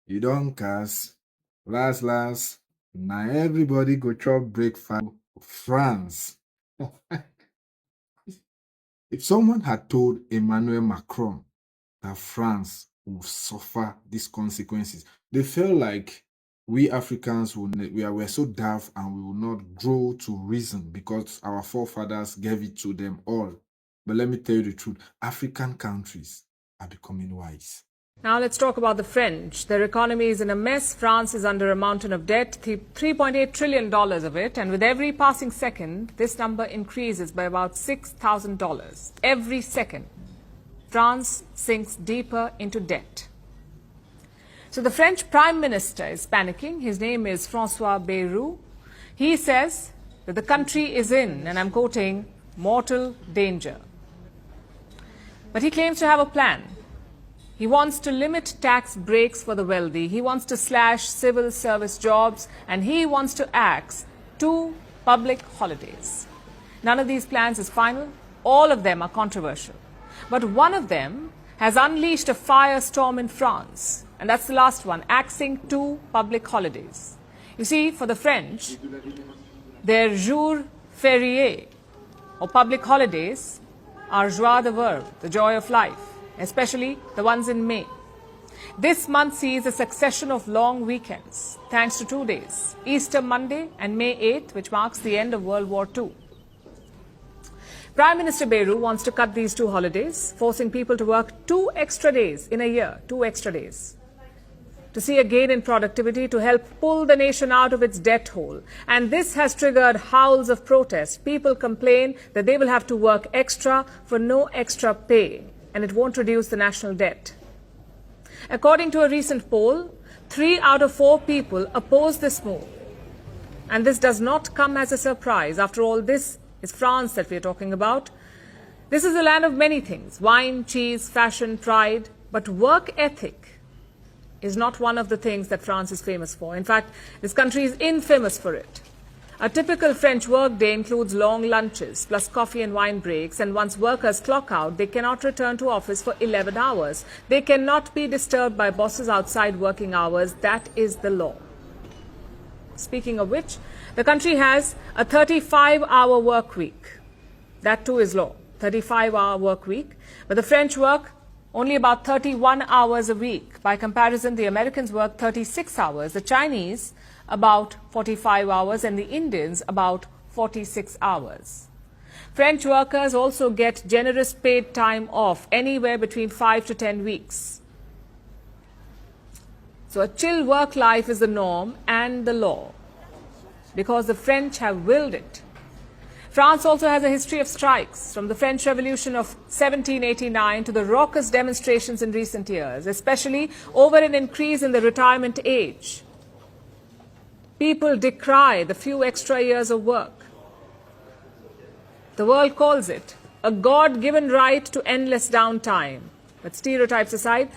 You don't cast. Last. Now everybody go chop breakfast. France. If someone had told Emmanuel Macron that France will suffer these consequences, they felt like we Africans were so daft and we will not grow to reason because our forefathers gave it to them all. But let me tell you the truth, African countries are becoming wise. Now let's talk about the French. Their economy is in a mess. France is under a mountain of debt, $3.8 trillion of it. And with every passing second, this number increases by about $6,000. Every second, France sinks deeper into debt. So the French Prime Minister is panicking. His name is François Bayrou. He says that the country is in, and I'm quoting, mortal danger. But he claims to have a plan. He wants to limit tax breaks for the wealthy. He wants to slash civil service jobs, and he wants to axe 2 public holidays. None of these plans is final. All of them are controversial. But one of them has unleashed a firestorm in France. And that's the last one, axing 2 public holidays. You see, for the French, their jours fériés, or public holidays, are joie de vivre, the joy of life, especially the ones in May. This month sees a succession of long weekends, thanks to 2 days, Easter Monday and May 8th, which marks the end of World War II. Prime Minister Bayrou wants to cut these 2 holidays, forcing people to work 2 extra days in a year, 2 extra days, to see a gain in productivity to help pull the nation out of its debt hole. And this has triggered howls of protest. People complain that they will have to work extra for no extra pay, and it won't reduce the national debt. According to a recent poll, 3 out of 4 people oppose this move. And this does not come as a surprise. After all, this is France that we are talking about. This is the land of many things: wine, cheese, fashion, pride. But work ethic is not one of the things that France is famous for. In fact, this country is infamous for it. A typical French workday includes long lunches, plus coffee and wine breaks, and once workers clock out, they cannot return to office for 11 hours. They cannot be disturbed by bosses outside working hours. That is the law. Speaking of which, the country has a 35-hour work week. That too is law, 35-hour work week. But the French work only about 31 hours a week. By comparison, the Americans work 36 hours, the Chinese about 45 hours, and the Indians about 46 hours. French workers also get generous paid time off, anywhere between 5 to 10 weeks. So a chill work life is the norm and the law, because the French have willed it. France also has a history of strikes, from the French Revolution of 1789 to the raucous demonstrations in recent years, especially over an increase in the retirement age. People decry the few extra years of work. The world calls it a God-given right to endless downtime. But stereotypes aside,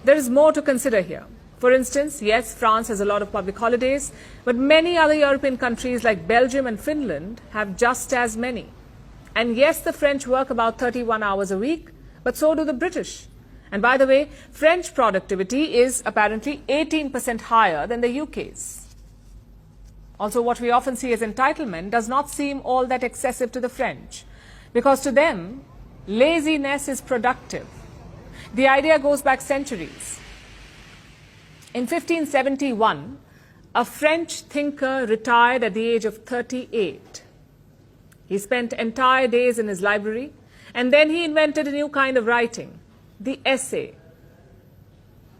there is more to consider here. For instance, yes, France has a lot of public holidays, but many other European countries like Belgium and Finland have just as many. And yes, the French work about 31 hours a week, but so do the British. And by the way, French productivity is apparently 18% higher than the UK's. Also, what we often see as entitlement does not seem all that excessive to the French, because to them, laziness is productive. The idea goes back centuries. In 1571, a French thinker retired at the age of 38. He spent entire days in his library, and then he invented a new kind of writing, the essay.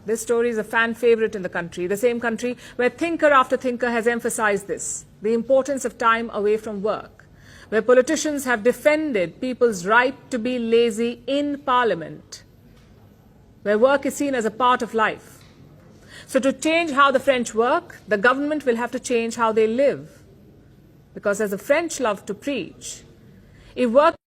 This story is a fan favorite in the country, the same country where thinker after thinker has emphasized this, the importance of time away from work, where politicians have defended people's right to be lazy in Parliament, where work is seen as a part of life. So to change how the French work, the government will have to change how they live. Because as the French love to preach, if work